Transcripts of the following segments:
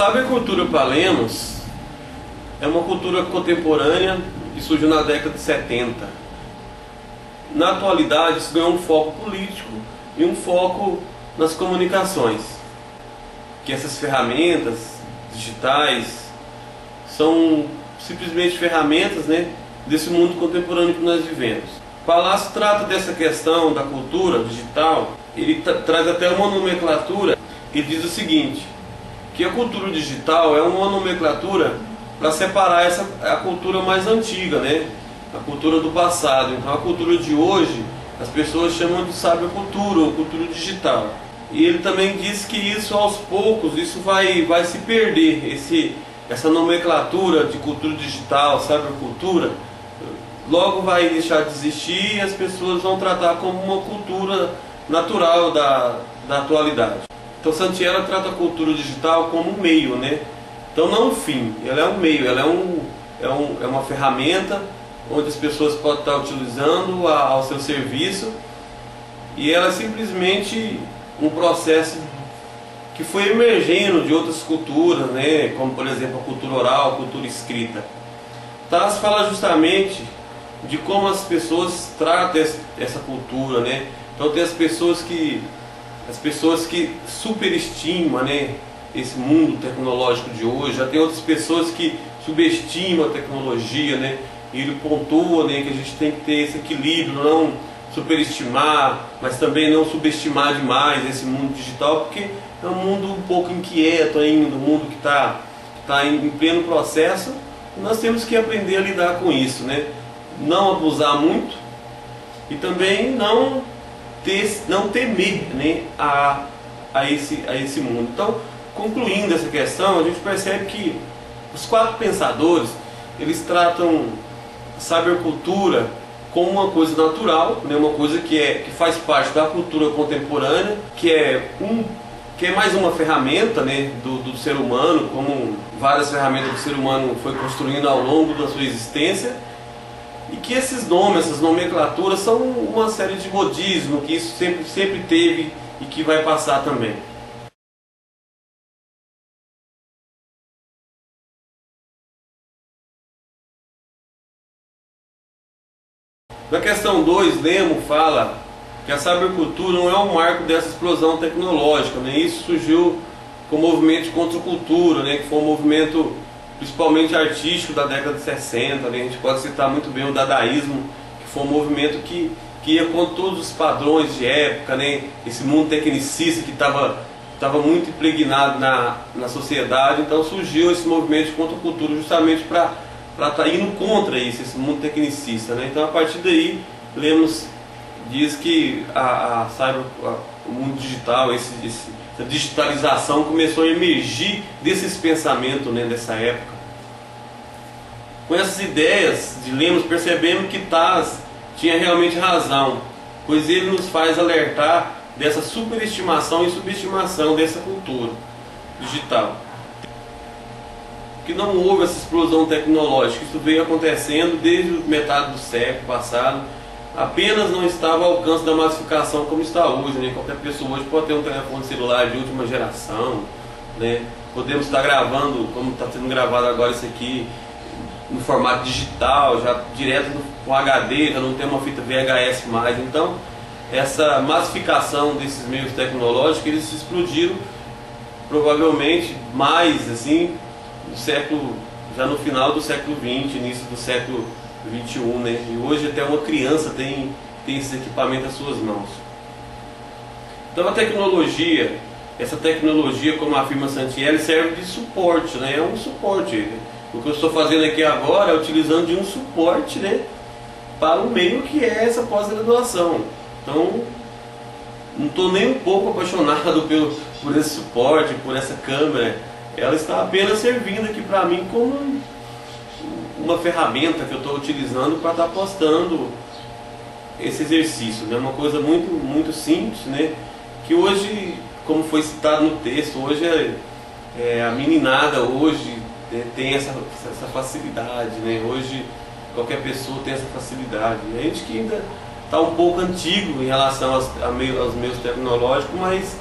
Sabe, a cultura para Lemos é uma cultura contemporânea que surgiu na década de 70. Na atualidade, isso ganhou um foco político e um foco nas comunicações, que essas ferramentas digitais são simplesmente ferramentas, desse mundo contemporâneo que nós vivemos. Palácio trata dessa questão da cultura digital, ele traz até uma nomenclatura que diz o seguinte, que a cultura digital é uma nomenclatura para separar a cultura mais antiga, a cultura do passado. Então a cultura de hoje as pessoas chamam de cybercultura ou cultura digital. E ele também diz que isso aos poucos isso vai se perder, essa nomenclatura de cultura digital, cybercultura, logo vai deixar de existir e as pessoas vão tratar como uma cultura natural da atualidade. Então Santiela trata a cultura digital como um meio, Então não um fim, ela é um meio, ela é uma ferramenta onde as pessoas podem estar utilizando ao seu serviço, e ela é simplesmente um processo que foi emergendo de outras culturas, como por exemplo a cultura oral, a cultura escrita. Taz fala justamente de como as pessoas tratam essa cultura, Então tem as pessoas que superestimam, esse mundo tecnológico de hoje. Já tem outras pessoas que subestimam a tecnologia, E ele pontua, que a gente tem que ter esse equilíbrio, não superestimar, mas também não subestimar demais esse mundo digital, porque é um mundo um pouco inquieto ainda, um mundo que está em pleno processo, e nós temos que aprender a lidar com isso, Não abusar muito e também não temer, a esse mundo. Então, concluindo essa questão, a gente percebe que os quatro pensadores, eles tratam a cybercultura como uma coisa natural, uma coisa que faz parte da cultura contemporânea, que é mais uma ferramenta, do ser humano, como várias ferramentas que o ser humano foi construindo ao longo da sua existência, e que esses nomes, essas nomenclaturas são uma série de modismo, que isso sempre teve e que vai passar também. Na questão 2, Lemos fala que a cybercultura não é um marco dessa explosão tecnológica, Isso surgiu com o movimento de contracultura, que foi um movimento principalmente artístico da década de 60, A gente pode citar muito bem o dadaísmo, que foi um movimento que ia contra todos os padrões de época, Esse mundo tecnicista que estava muito impregnado na sociedade. Então surgiu esse movimento de contracultura justamente para estar indo contra isso, esse mundo tecnicista, Então a partir daí Lemos diz que o mundo digital, essa digitalização começou a emergir desses pensamentos, dessa época. Com essas ideias de Lemos, percebemos que Taz tinha realmente razão, pois ele nos faz alertar dessa superestimação e subestimação dessa cultura digital. Que não houve essa explosão tecnológica, isso veio acontecendo desde metade do século passado, apenas não estava ao alcance da massificação como está hoje, Qualquer pessoa hoje pode ter um telefone celular de última geração, Podemos estar gravando, como está sendo gravado agora isso aqui, no formato digital, já direto com HD, já não tem uma fita VHS mais. Então, essa massificação desses meios tecnológicos, eles explodiram provavelmente mais, assim, já no final do século XX, início do século XXI, E hoje até uma criança tem esses equipamentos às suas mãos. Então essa tecnologia, como afirma Santiela, serve de suporte, É um suporte. O que eu estou fazendo aqui agora é utilizando de um suporte, para o meio que é essa pós-graduação. Então, não estou nem um pouco apaixonado por esse suporte, por essa câmera. Ela está apenas servindo aqui para mim como uma ferramenta que eu estou utilizando para estar postando esse exercício, Uma coisa muito, muito simples, Que hoje, como foi citado no texto, hoje a meninada hoje tem essa facilidade, Hoje qualquer pessoa tem essa facilidade. A gente que ainda está um pouco antigo em relação aos meios tecnológicos, mas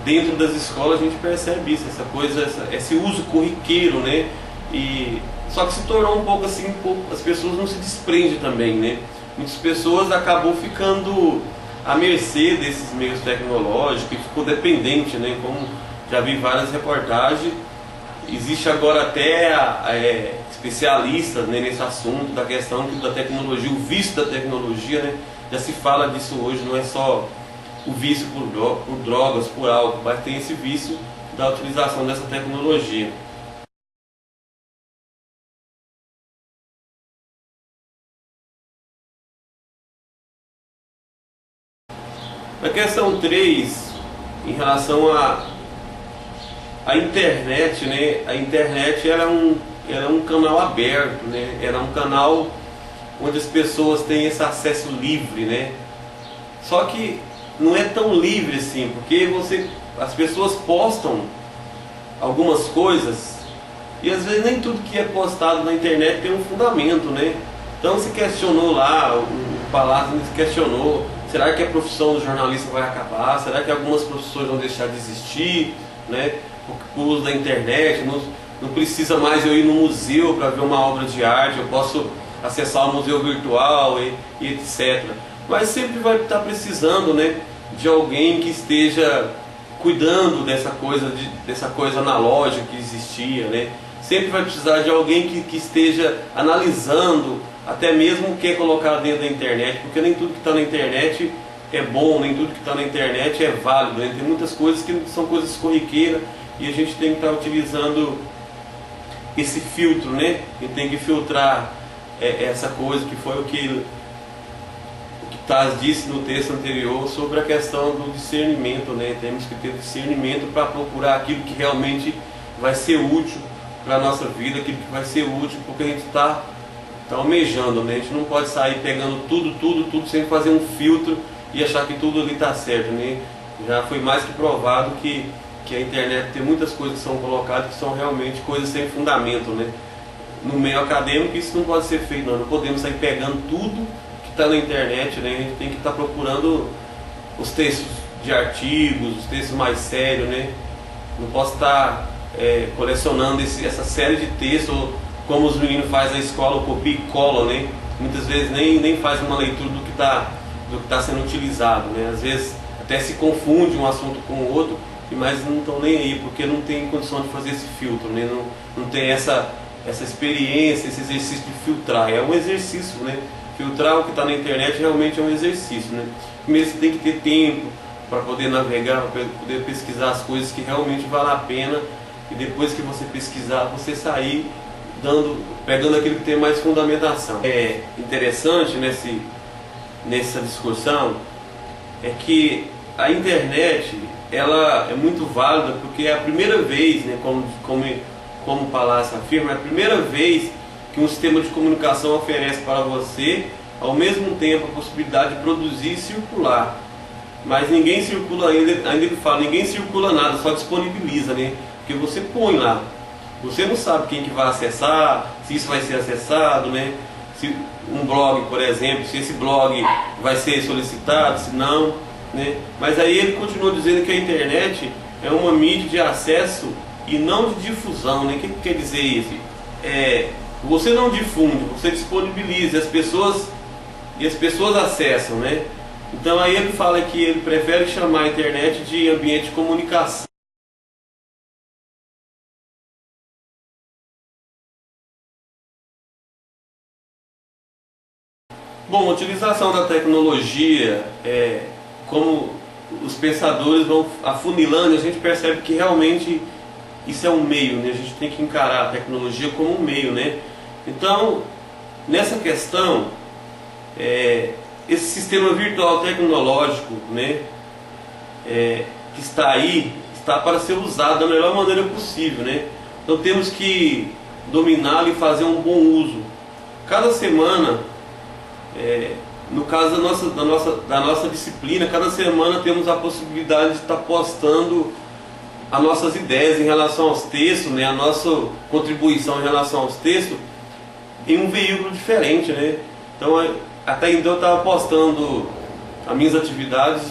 dentro das escolas a gente percebe isso, essa coisa, esse uso corriqueiro, né? E só que se tornou um pouco assim, as pessoas não se desprendem também, né? Muitas pessoas acabou ficando à mercê desses meios tecnológicos e ficou dependente, né? Como já vi várias reportagens, existe agora até especialistas, né, nesse assunto da questão da tecnologia, o vício da tecnologia, né? Já se fala disso hoje, não é só o vício por drogas, por álcool, mas tem esse vício da utilização dessa tecnologia. Na questão 3, em relação à internet, né? A internet ela é um canal aberto, né? Ela é um canal onde as pessoas têm esse acesso livre, né? Só que não é tão livre assim, porque as pessoas postam algumas coisas e às vezes nem tudo que é postado na internet tem um fundamento, né? Então se questionou lá, o Palácio se questionou, será que a profissão do jornalista vai acabar? Será que algumas profissões vão deixar de existir, né? Por uso da internet, não precisa mais eu ir no museu para ver uma obra de arte, eu posso acessar o museu virtual e etc. Mas sempre vai estar precisando, né, de alguém que esteja cuidando dessa coisa analógica que existia, né? Sempre vai precisar de alguém que esteja analisando até mesmo o que é colocado dentro da internet, porque nem tudo que está na internet é bom, nem tudo que está na internet é válido, né? Tem muitas coisas que são coisas corriqueiras e a gente tem que estar utilizando esse filtro, né? A gente tem que filtrar essa coisa que foi o que Taz disse no texto anterior sobre a questão do discernimento, né? Temos que ter discernimento para procurar aquilo que realmente vai ser útil para a nossa vida, aquilo que vai ser útil porque a gente está almejando, né? A gente não pode sair pegando tudo sem fazer um filtro e achar que tudo ali está certo, né? Já foi mais que provado que a internet tem muitas coisas que são colocadas que são realmente coisas sem fundamento, né? No meio acadêmico isso não pode ser feito, não podemos sair pegando tudo que está na internet, né? A gente tem que estar procurando os textos de artigos, os textos mais sérios, né? Não posso estar colecionando essa série de textos, ou como os meninos fazem na escola, copia e cola, né? Muitas vezes nem faz uma leitura do que está sendo utilizado, né? Às vezes até se confunde um assunto com o outro, mas não estão nem aí, porque não tem condição de fazer esse filtro, né? Não tem essa experiência, esse exercício de filtrar. É um exercício, né? Filtrar o que está na internet realmente é um exercício, né? Primeiro você tem que ter tempo para poder navegar, para poder pesquisar as coisas que realmente valem a pena, e depois que você pesquisar, você sair pegando aquilo que tem mais fundamentação. É interessante nessa discussão é que a internet ela é muito válida porque é a primeira vez, né, como o Palácio afirma, é a primeira vez que um sistema de comunicação oferece para você ao mesmo tempo a possibilidade de produzir e circular. Mas ninguém circula ainda ele fala, ninguém circula nada, só disponibiliza, né? Porque você põe lá. Você não sabe quem que vai acessar, se isso vai ser acessado, né? Se um blog, por exemplo, se esse blog vai ser solicitado, se não, né? Mas aí ele continua dizendo que a internet é uma mídia de acesso e não de difusão, né? O que quer dizer isso? Você não difunde, você disponibiliza e as pessoas acessam, né? Então aí ele fala que ele prefere chamar a internet de ambiente de comunicação. Bom, a utilização da tecnologia, como os pensadores vão afunilando, a gente percebe que realmente isso é um meio, né? A gente tem que encarar a tecnologia como um meio, né? Então, nessa questão, esse sistema virtual tecnológico, né, que está aí, está para ser usado da melhor maneira possível, né? Então temos que dominá-lo e fazer um bom uso. Cada semana, no caso da nossa disciplina, cada semana temos a possibilidade de estar postando as nossas ideias em relação aos textos, né, a nossa contribuição em relação aos textos em um veículo diferente, né? Então, até então eu estava postando as minhas atividades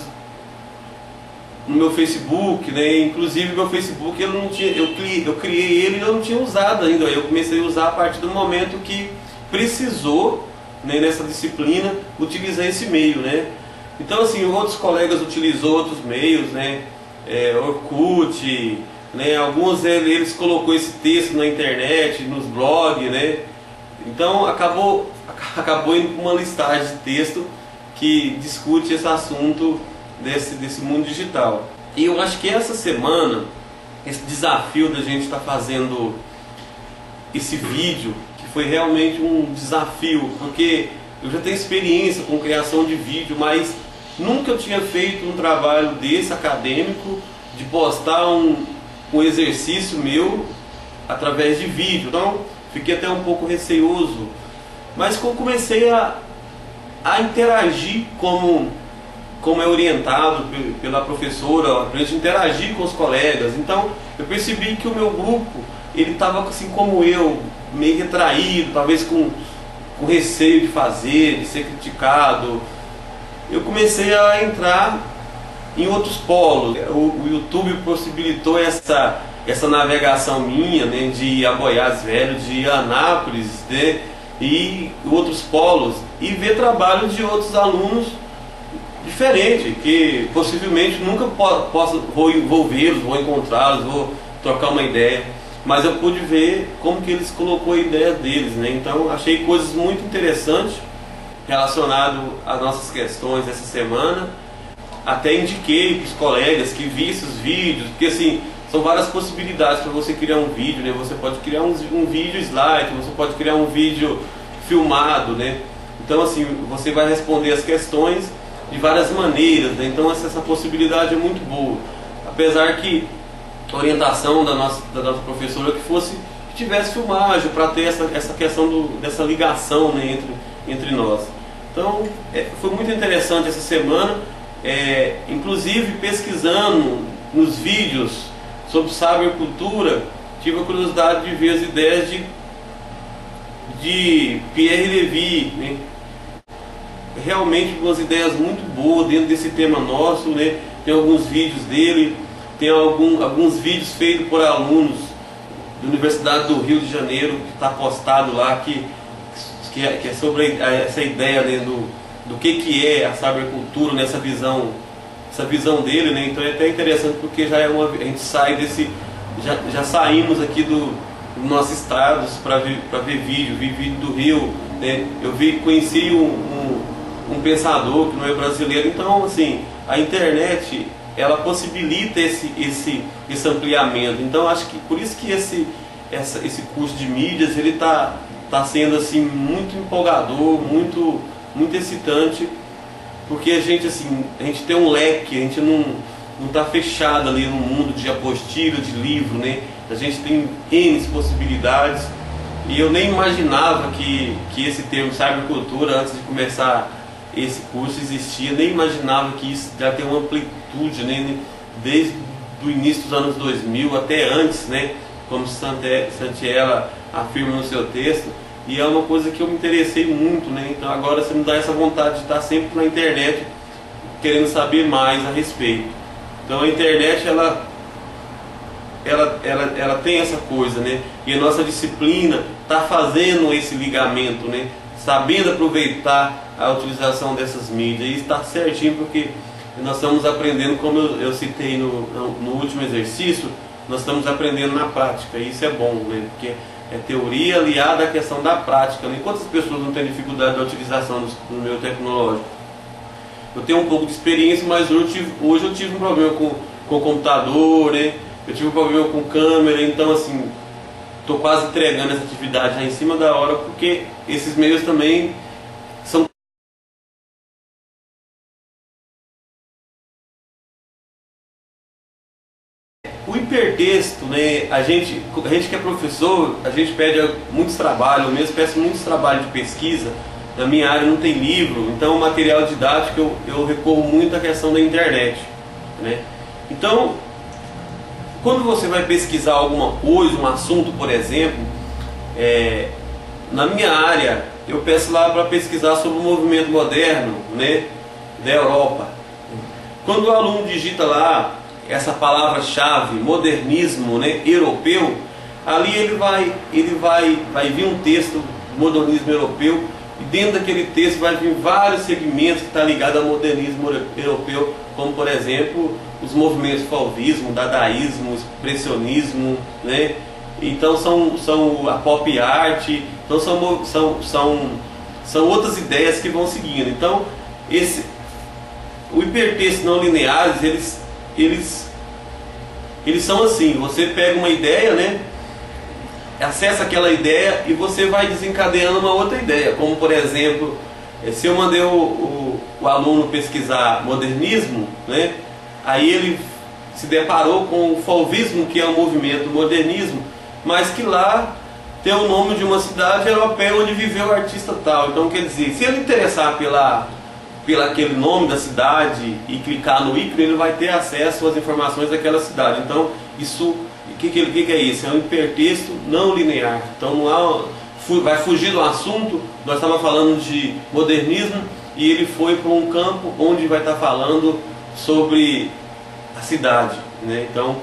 no meu Facebook, né? Inclusive meu Facebook eu não tinha, eu criei ele e eu não tinha usado ainda. Eu comecei a usar a partir do momento que precisou, né, nessa disciplina, utilizar esse meio, né? Então assim, outros colegas utilizou outros meios, né? Orkut, né? Alguns eles colocou esse texto na internet, nos blogs, né? Então acabou indo para uma listagem de texto que discute esse assunto desse mundo digital. E eu acho que essa semana, esse desafio da gente estar fazendo esse vídeo, que foi realmente um desafio, porque eu já tenho experiência com criação de vídeo, mas nunca eu tinha feito um trabalho desse acadêmico, de postar um exercício meu através de vídeo. Então fiquei até um pouco receoso, mas quando comecei a interagir como é orientado pela professora, para a gente interagir com os colegas, então eu percebi que o meu grupo, ele estava assim como eu, meio retraído, talvez com receio de fazer, de ser criticado. Eu comecei a entrar em outros polos. O YouTube possibilitou essa navegação minha, né, de ir a Goiás Velho, de ir a Anápolis, né, e outros polos, e ver trabalho de outros alunos diferentes, que possivelmente nunca vou vê-los, vou encontrá-los, vou trocar uma ideia, mas eu pude ver como que eles colocou a ideia deles, né? Então achei coisas muito interessantes relacionado às nossas questões essa semana. Até indiquei para os colegas que vissem os vídeos, porque assim, são várias possibilidades para você criar um vídeo, né? Você pode criar um vídeo slide, você pode criar um vídeo filmado, né? Então assim, você vai responder as questões de várias maneiras, né? Então essa possibilidade é muito boa. Apesar que a orientação da nossa professora que tivesse filmagem para ter essa questão dessa ligação, né, entre nós. Então foi muito interessante essa semana, inclusive pesquisando nos vídeos sobre cybercultura, tive a curiosidade de ver as ideias de Pierre Levy, né? Realmente umas ideias muito boas dentro desse tema nosso, né? Tem alguns vídeos dele, tem alguns vídeos feitos por alunos da Universidade do Rio de Janeiro, que está postado lá, que é sobre essa ideia, né, do que é a cybercultura, nessa visão dele, né? Então é até interessante, porque já a gente sai já saímos aqui do nosso estado para ver vídeo, vi vídeo do Rio, né? Conheci um pensador que não é brasileiro. Então assim, a internet, ela possibilita esse ampliamento. Então acho que por isso que esse curso de mídias, ele tá sendo assim muito empolgador, muito excitante, porque a gente tem um leque, a gente não está fechado ali no mundo de apostila, de livro, né? A gente tem N possibilidades, e eu nem imaginava que esse termo cybercultura, antes de começar esse curso, existia. Nem imaginava que isso já tem uma amplitude, né? Desde o início dos anos 2000 até antes, né? Como Santiela afirma no seu texto. E é uma coisa que eu me interessei muito, né? Então agora você me dá essa vontade de estar sempre na internet, querendo saber mais a respeito. Então a internet, ela tem essa coisa, né? E a nossa disciplina está fazendo esse ligamento, né? Sabendo aproveitar a utilização dessas mídias. E está certinho, porque nós estamos aprendendo, como eu citei no último exercício, nós estamos aprendendo na prática. E isso é bom, né? Porque é teoria aliada à questão da prática, né? Quantas pessoas não têm dificuldade da utilização do meio tecnológico? Eu tenho um pouco de experiência, mas hoje eu tive um problema com o computador, né? Eu tive um problema com câmera. Então assim, estou quase entregando essa atividade já em cima da hora, porque esses meios também são... O hipertexto, né? A gente que é professor, a gente pede muitos trabalhos, eu mesmo peço muitos trabalhos de pesquisa. Na minha área não tem livro, então o material didático eu recorro muito à questão da internet, né? Então, quando você vai pesquisar alguma coisa, um assunto, por exemplo, na minha área, eu peço lá para pesquisar sobre o movimento moderno, né, da Europa. Quando o aluno digita lá essa palavra-chave, modernismo, né, europeu, ali vai vir um texto, modernismo europeu, e dentro daquele texto vai vir vários segmentos que estão ligados ao modernismo europeu, como por exemplo os movimentos fauvismo, dadaísmo, expressionismo, né? Então são a pop art, então são outras ideias que vão seguindo. Então o hipertexto não lineares, eles são assim: você pega uma ideia, né, acessa aquela ideia e você vai desencadeando uma outra ideia, como por exemplo, se eu mandei o aluno pesquisar modernismo, né, aí ele se deparou com o fauvismo, que é o movimento modernismo, mas que lá tem o nome de uma cidade europeia onde viveu o artista tal. Então, quer dizer, se ele interessar pela aquele nome da cidade e clicar no ícone, ele vai ter acesso às informações daquela cidade. Então, isso, o que é isso? É um hipertexto não linear. Então, não há, vai fugir do assunto. Nós estávamos falando de modernismo e ele foi para um campo onde vai estar falando sobre a cidade, né? Então,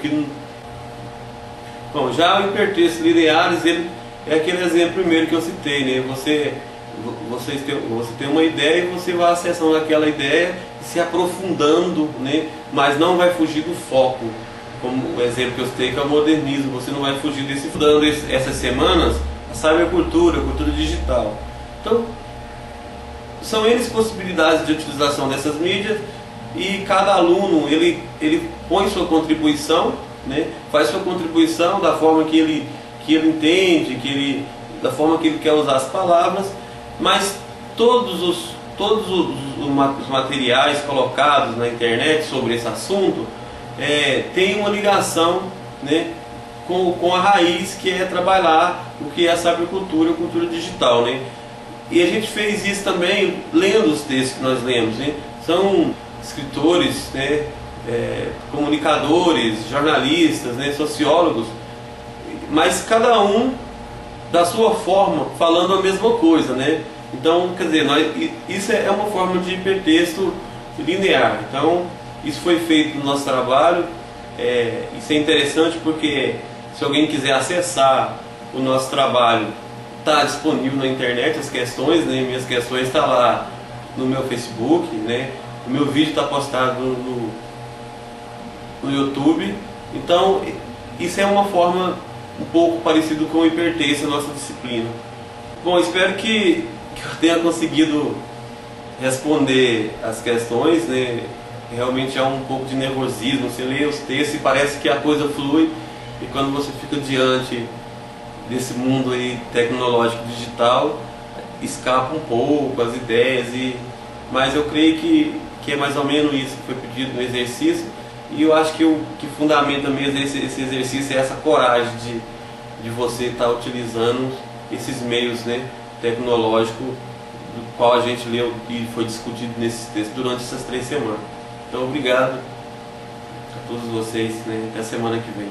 bom, já o hipertexto lineares, ele é aquele exemplo primeiro que eu citei, né? Você tem uma ideia e você vai acessando aquela ideia e se aprofundando, né? Mas não vai fugir do foco, como o exemplo que eu citei, que é o modernismo. Você não vai fugir desse, dando essas semanas a cybercultura, a cultura digital. Então, são N possibilidades de utilização dessas mídias, e cada aluno ele põe sua contribuição, né? Faz sua contribuição da forma que ele entende, da forma que ele quer usar as palavras, mas todos os materiais colocados na internet sobre esse assunto tem uma ligação, né, com a raiz, que é trabalhar o que é a cybercultura, a cultura digital, né? E a gente fez isso também lendo os textos que nós lemos, né? São escritores, né, comunicadores, jornalistas, né, sociólogos, mas cada um da sua forma, falando a mesma coisa, né? Então, quer dizer, isso é uma forma de hipertexto linear. Então, isso foi feito no nosso trabalho. Isso é interessante porque, se alguém quiser acessar o nosso trabalho, está disponível na internet as questões, né? Minhas questões estão lá no meu Facebook, né? O meu vídeo está postado no YouTube. Então, isso é uma forma um pouco parecido com o hipertexto, a nossa disciplina. Bom, espero que eu tenha conseguido responder as questões, né? Realmente há um pouco de nervosismo, você lê os textos e parece que a coisa flui, e quando você fica diante desse mundo aí tecnológico digital, escapa um pouco as ideias, mas eu creio que é mais ou menos isso que foi pedido no exercício. E eu acho que o que fundamenta mesmo esse exercício é essa coragem de você estar utilizando esses meios, né, tecnológicos, do qual a gente leu e foi discutido nesses textos durante essas 3 semanas. Então, obrigado a todos vocês, né, até a semana que vem.